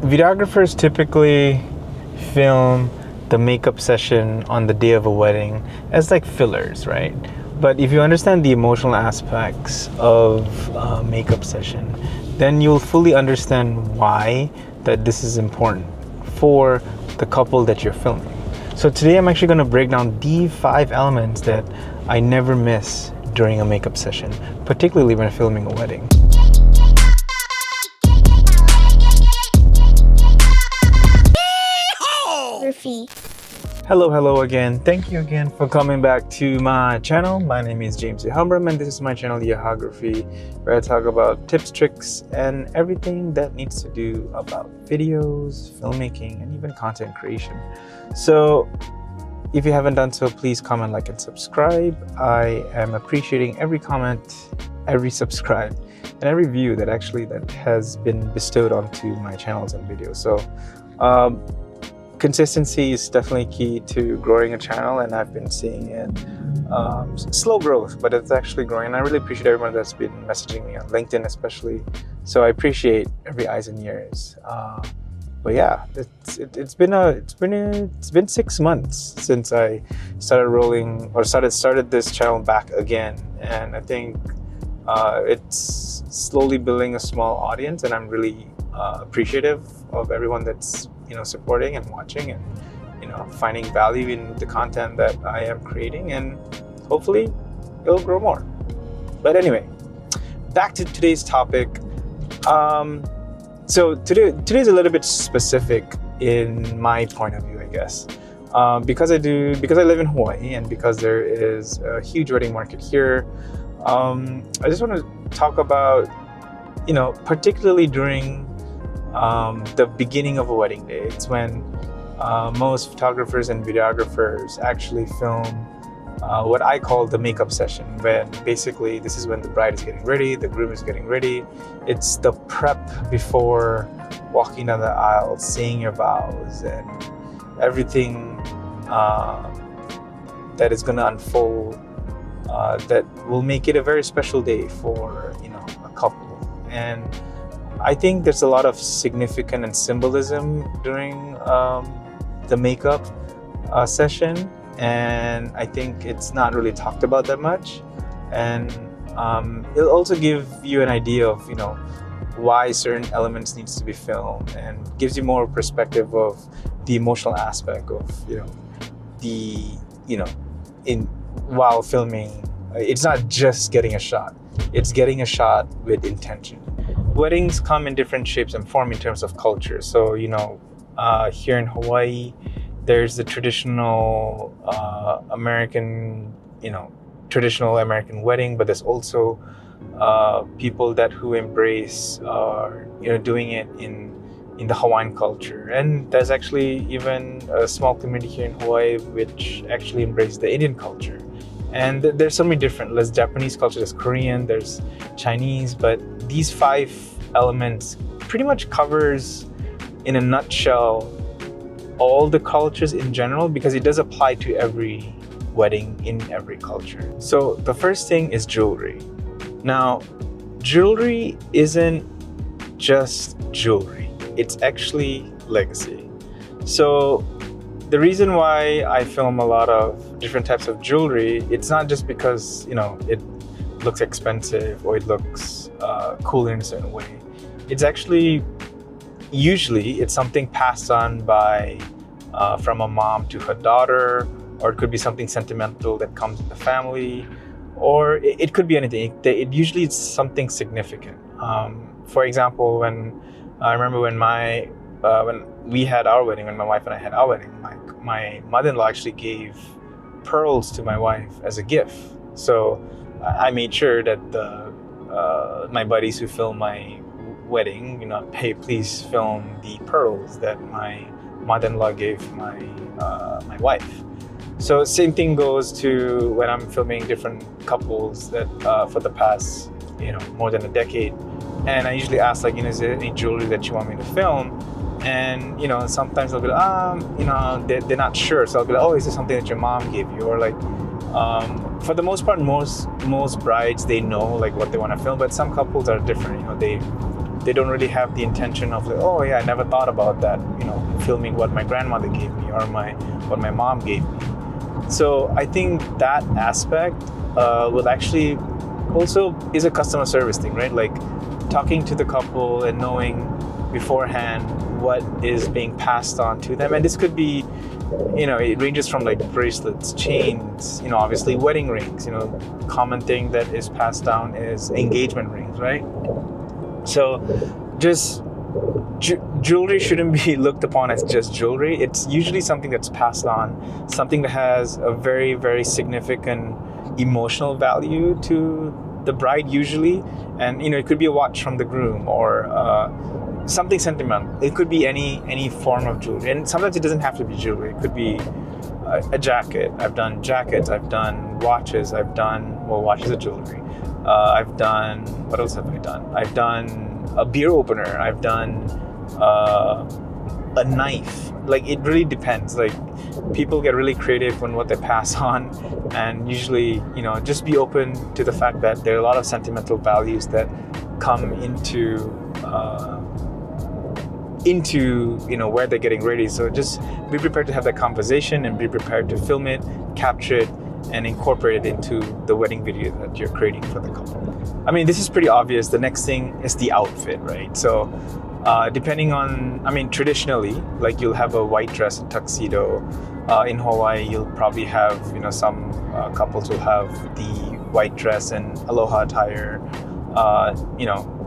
videographers typically film the makeup session on the day of a wedding as like fillers, right? But if you understand the emotional aspects of a makeup session, then you'll fully understand why that this is important for the couple that you're filming. So today I'm actually going to break down the 5 elements that I never miss during a makeup session, particularly when filming a wedding. Hello again. Thank you again for coming back to my channel. My name is James Yehagraphy and this is my channel Yehagraphy, where I talk about tips, tricks, and everything that needs to do about videos, filmmaking, and even content creation. So if you haven't done so, please comment, like, and subscribe. I am appreciating every comment, every subscribe, and every view that has been bestowed onto my channels and videos. So consistency is definitely key to growing a channel, and I've been seeing it slow growth, but it's actually growing. And I really appreciate everyone that's been messaging me on LinkedIn especially, so I appreciate every eyes and ears. But yeah, it's been 6 months since I started this channel back again, and I think it's slowly building a small audience, and I'm really appreciative of everyone that's supporting and watching and finding value in the content that I am creating, and hopefully it'll grow more. But anyway, back to today's topic. So today's a little bit specific in my point of view, I guess, because I live in Hawaii, and because there is a huge wedding market here. I just want to talk about particularly during the beginning of a wedding day. It's when most photographers and videographers actually film what I call the makeup session, when basically this is when the bride is getting ready, the groom is getting ready. It's the prep before walking down the aisle, saying your vows, and everything that is going to unfold that will make it a very special day for a couple. And I think there's a lot of significance and symbolism during the makeup session, and I think it's not really talked about that much. And it'll also give you an idea of why certain elements needs to be filmed, and gives you more perspective of the emotional aspect of while filming. It's not just getting a shot, it's getting a shot with intention. Weddings come in different shapes and form in terms of culture. So, here in Hawaii, there's the traditional American wedding, but there's also people who embrace doing it in the Hawaiian culture. And there's actually even a small community here in Hawaii which actually embraces the Indian culture. And there's so many different. There's Japanese culture, there's Korean, there's Chinese, but these 5 elements pretty much covers, in a nutshell, all the cultures in general, because it does apply to every wedding in every culture. So the first thing is jewelry. Now, jewelry isn't just jewelry, it's actually legacy. So the reason why I film a lot of different types of jewelry, it's not just because it looks expensive or it looks cool in a certain way. It's actually usually it's something passed on by from a mom to her daughter, or it could be something sentimental that comes in the family, or it could be anything. It usually is something significant. For example, when I remember when we had our wedding, when my wife and I had our wedding, my mother-in-law actually gave pearls to my wife as a gift. So I made sure that my buddies who filmed my wedding, hey, please film the pearls that my mother-in-law gave my wife. So same thing goes to when I'm filming different couples that for the past more than a decade, and I usually ask is there any jewelry that you want me to film? And sometimes they'll be like, they're not sure, so I'll be like, oh, is this something that your mom gave you? Or for the most part, most brides, they know what they want to film, but some couples are different. They they don't really have the intention of like, oh yeah, I never thought about that, filming what my grandmother gave me or what my mom gave me. So I think that aspect will actually also is a customer service thing, right? Like talking to the couple and knowing beforehand what is being passed on to them. And this could be, it ranges from like bracelets, chains, obviously wedding rings. Common thing that is passed down is engagement rings, right? So just jewelry shouldn't be looked upon as just jewelry. It's usually something that's passed on, something that has a very, very significant emotional value to the bride usually. And it could be a watch from the groom or something sentimental. It could be any form of jewelry, and sometimes it doesn't have to be jewelry. It could be a jacket. I've done jackets. I've done watches. Watches are jewelry. I've done, what else have I done? I've done a beer opener. I've done a knife. Like, it really depends. Like, people get really creative on what they pass on, and usually, just be open to the fact that there are a lot of sentimental values that come into where they're getting ready. So just be prepared to have that conversation and be prepared to film it, capture it, and incorporate it into the wedding video that you're creating for the couple. I mean, this is pretty obvious. The next thing is the outfit, right? So depending on, traditionally, like, you'll have a white dress and tuxedo. In Hawaii, you'll probably have, some couples will have the white dress and aloha attire.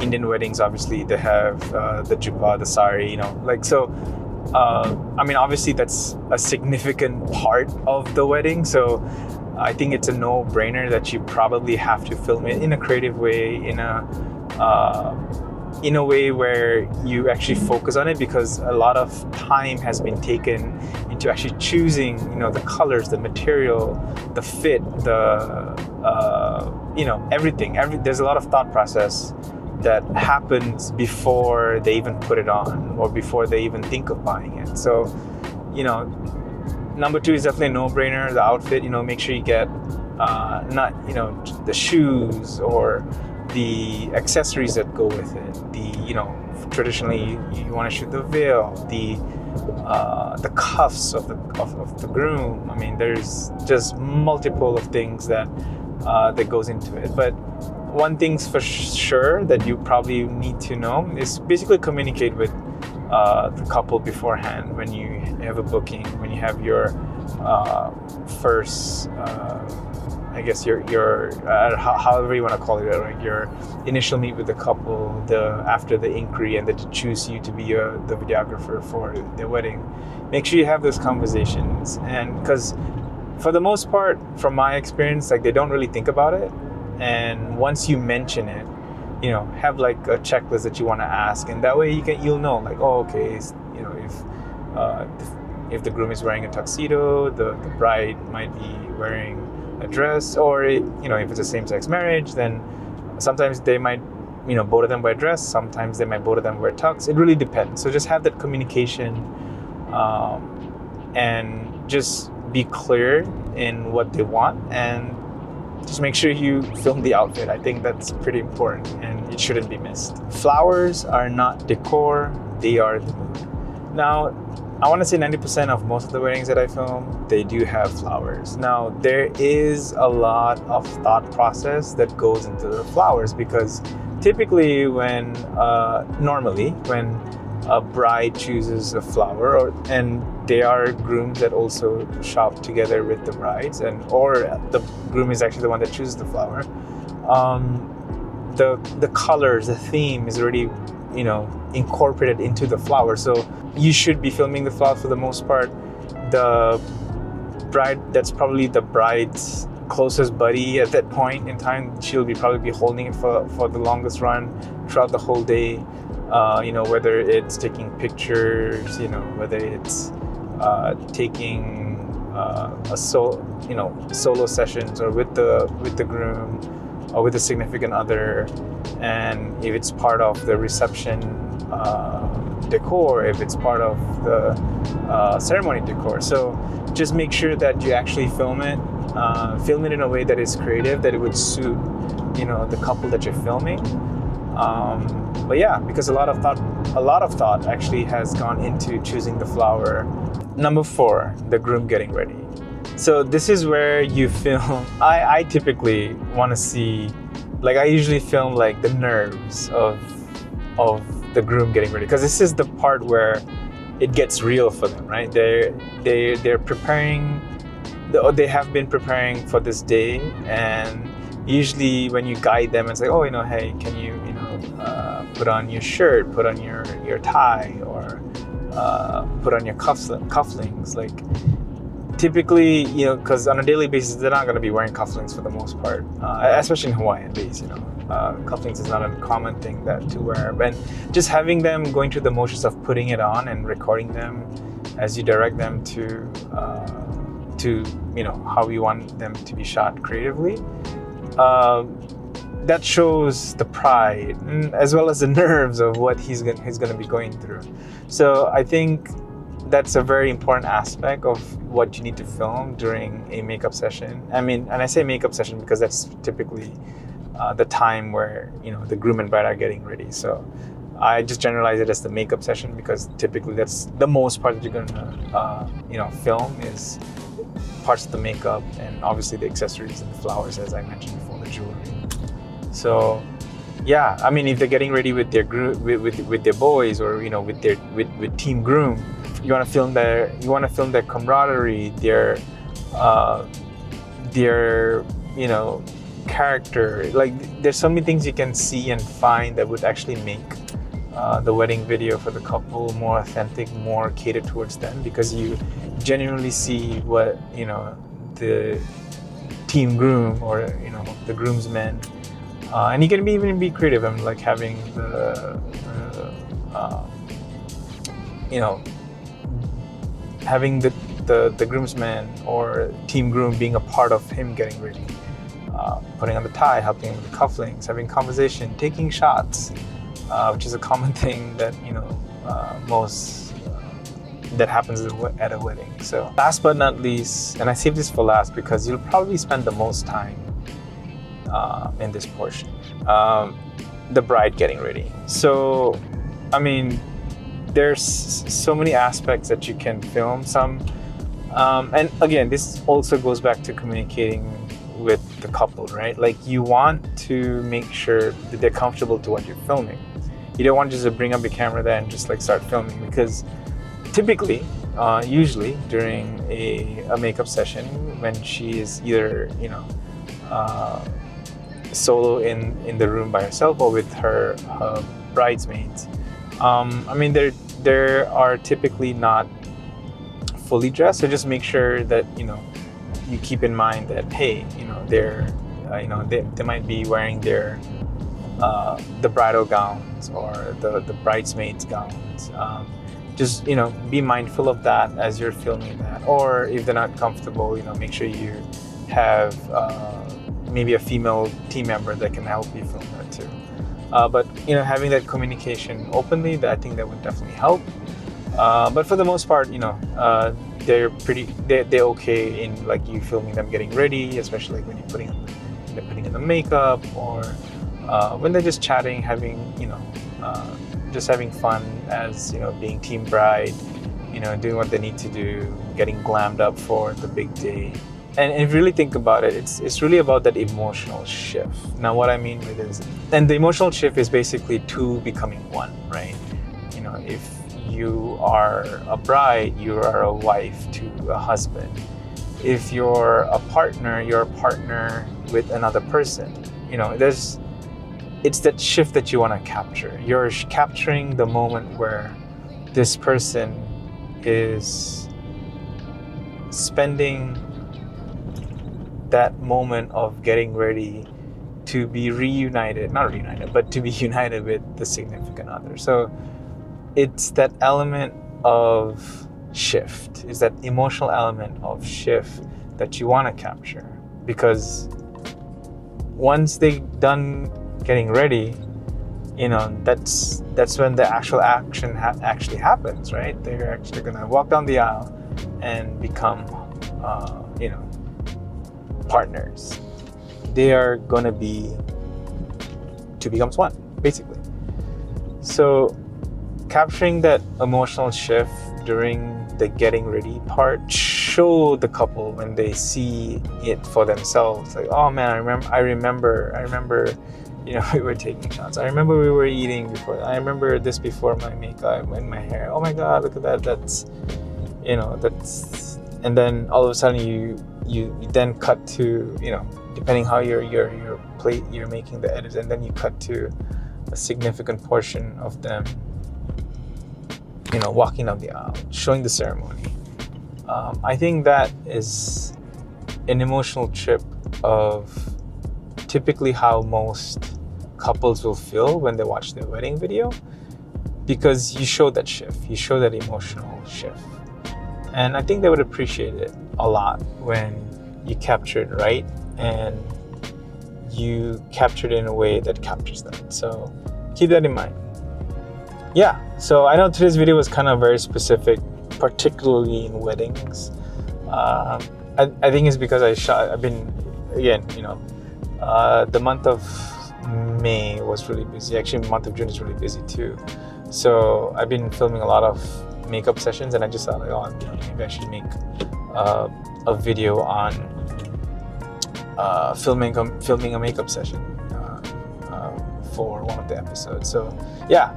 Indian weddings, obviously, they have the jupa, the sari, obviously that's a significant part of the wedding. So I think it's a no-brainer that you probably have to film it in a creative way, in a way where you actually focus on it, because a lot of time has been taken into actually choosing, the colors, the material, the fit, everything. There's a lot of thought process that happens before they even put it on or before they even think of buying it. So, number 2 is definitely a no-brainer. The outfit, make sure you get not, the shoes or the accessories that go with it. Traditionally you want to shoot the veil, the cuffs of the groom. I mean, there's just multiple of things that goes into it. But one thing's for sure that you probably need to know is basically communicate with the couple beforehand when you have a booking, when you have your first, your however you want to call it, like your initial meet with the couple, after the inquiry, and then to choose you to be the videographer for their wedding. Make sure you have those conversations, and because for the most part, from my experience, like, they don't really think about it. And once you mention it, have like a checklist that you want to ask, and that way you'll know, like, oh, okay, if the groom is wearing a tuxedo, the bride might be wearing a dress, or if it's a same-sex marriage, then sometimes they might, both of them wear dress, sometimes they might both of them wear tux. It really depends. So just have that communication, and just be clear in what they want, and just make sure you film the outfit. I think that's pretty important, and it shouldn't be missed. Flowers are not decor, they are the mood. Now, I want to say 90% of most of the weddings that I film, they do have flowers. Now, there is a lot of thought process that goes into the flowers, because typically normally when a bride chooses a flower, and there are grooms that also shop together with the brides, or the groom is actually the one that chooses the flower. The colors, the theme is already, incorporated into the flower. So you should be filming the flower for the most part. The bride, that's probably the bride's closest buddy at that point in time. She'll probably be holding it for the longest run throughout the whole day. Whether it's taking pictures, whether it's taking solo sessions, or with the groom or with a significant other, and if it's part of the reception decor, if it's part of the ceremony decor. So just make sure that you actually film it in a way that is creative, that it would suit the couple that you're filming. But yeah, because a lot of thought actually has gone into choosing the flower. Number 4, the groom getting ready. So this is where you film. I typically want to see, like, I usually film like the nerves of the groom getting ready, because this is the part where it gets real for them, right? They're preparing. They have been preparing for this day, and usually when you guide them and say, oh, hey, can you put on your shirt, put on your tie, or put on your cufflinks, like, typically, because on a daily basis they're not going to be wearing cufflinks for the most part, especially in Hawaii at least. Cufflinks is not a common thing to wear, and just having them going through the motions of putting it on and recording them as you direct them to how you want them to be shot creatively, that shows the pride as well as the nerves of what he's going to be going through. So I think that's a very important aspect of what you need to film during a makeup session. I mean, and I say makeup session because that's typically the time where the groom and bride are getting ready. So I just generalize it as the makeup session because typically that's the most part that you're gonna film is parts of the makeup, and obviously the accessories and the flowers, as I mentioned before, the jewelry. So yeah, I mean, if they're getting ready with their with their boys, or with team groom, you want to film their camaraderie, their character. Like, there's so many things you can see and find that would actually make the wedding video for the couple more authentic, more catered towards them, because you genuinely see what the team groom or the groomsmen, and you can even be creative. I mean, like having having the groomsman or team groom being a part of him getting ready, putting on the tie, helping him with the cufflinks, having conversation, taking shots, which is a common thing that that happens at a wedding. So last but not least, and I saved this for last because you'll probably spend the most time in this portion, the bride getting ready. So I mean, there's so many aspects that you can film. And again, this also goes back to communicating with the couple, right? Like, you want to make sure that they're comfortable to what you're filming. You don't want just to bring up your camera there and just like start filming, because typically, usually during a makeup session, when she is either solo in the room by herself or with her bridesmaids, I mean, there are typically not fully dressed. So just make sure that you keep in mind that, hey, they're they might be wearing their the bridal gowns or the bridesmaids gowns. Just be mindful of that as you're filming that. Or if they're not comfortable, make sure you have maybe a female team member that can help you film that too. But having that communication openly, I think that would definitely help. But for the most part, they're okay in like you filming them getting ready, especially like when you're putting in the makeup, or when they're just chatting, having just having fun as being team bride, doing what they need to do, getting glammed up for the big day. And if you really think about it, it's really about that emotional shift. Now, what I mean with it is, and the emotional shift is basically two becoming one, right? If you are a bride, you are a wife to a husband. If you're a partner with another person. It's that shift that you want to capture. You're capturing the moment where this person is spending that moment of getting ready to be but to be united with the significant other. So it's that element of shift, is that emotional element of shift that you want to capture, because once they done getting ready, that's when the actual action actually happens, right? They're actually gonna walk down the aisle and become partners. They are gonna be two becomes one, basically. So capturing that emotional shift during the getting ready part, show the couple when they see it for themselves, like, oh man, I remember, you know, we were taking shots, I remember we were eating before, I remember this before my makeup and my hair, oh my god, look at that, that's, you know, that's, and then all of a sudden you then cut to, you know, depending how you're making the edit, and then you cut to a significant portion of them, you know, walking down the aisle, showing the ceremony. I think that is an emotional trip of typically how most couples will feel when they watch their wedding video, because you show that shift, you show that emotional shift. And I think they would appreciate it a lot when you capture it right, and you capture it in a way that captures them. So keep that in mind. Yeah, so I know today's video was kind of very specific, particularly in weddings. I think it's because I've been, again, you know, the month of May was really busy. Actually, the month of June is really busy too. So I've been filming a lot of makeup sessions, and I just thought, like, oh, you know, maybe I should make a video on filming a makeup session for one of the episodes. So yeah,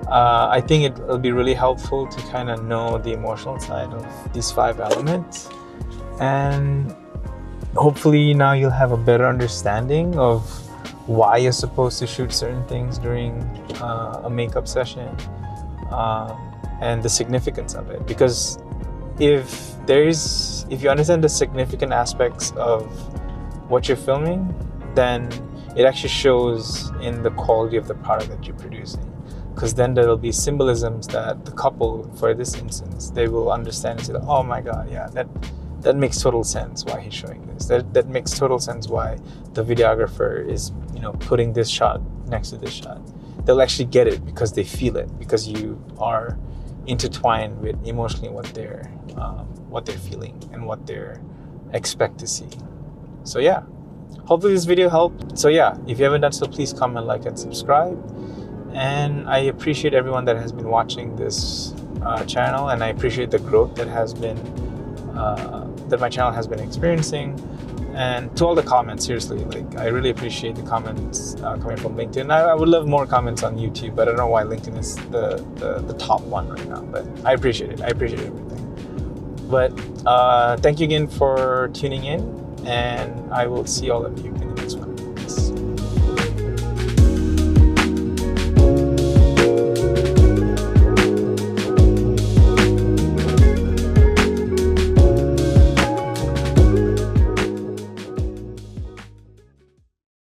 I think it'll be really helpful to kind of know the emotional side of these 5 elements, and hopefully now you'll have a better understanding of why you're supposed to shoot certain things during a makeup session, and the significance of it. Because if you understand the significant aspects of what you're filming, then it actually shows in the quality of the product that you're producing. Because then there'll be symbolisms that the couple, for this instance, they will understand and say, oh my god, yeah, that makes total sense why he's showing this. That makes total sense why the videographer is, you know, putting this shot next to this shot. They'll actually get it because they feel it, because you are intertwined with emotionally what they're feeling and what they expect to see. So yeah, hopefully this video helped. So yeah, if you haven't done so, please comment, like, and subscribe. And I appreciate everyone that has been watching this channel, and I appreciate the growth that has been that my channel has been experiencing. And to all the comments, seriously, like, I really appreciate the comments coming from LinkedIn. I would love more comments on YouTube, but I don't know why LinkedIn is the top one right now. But I appreciate it. I appreciate everything. But thank you again for tuning in, and I will see all of you.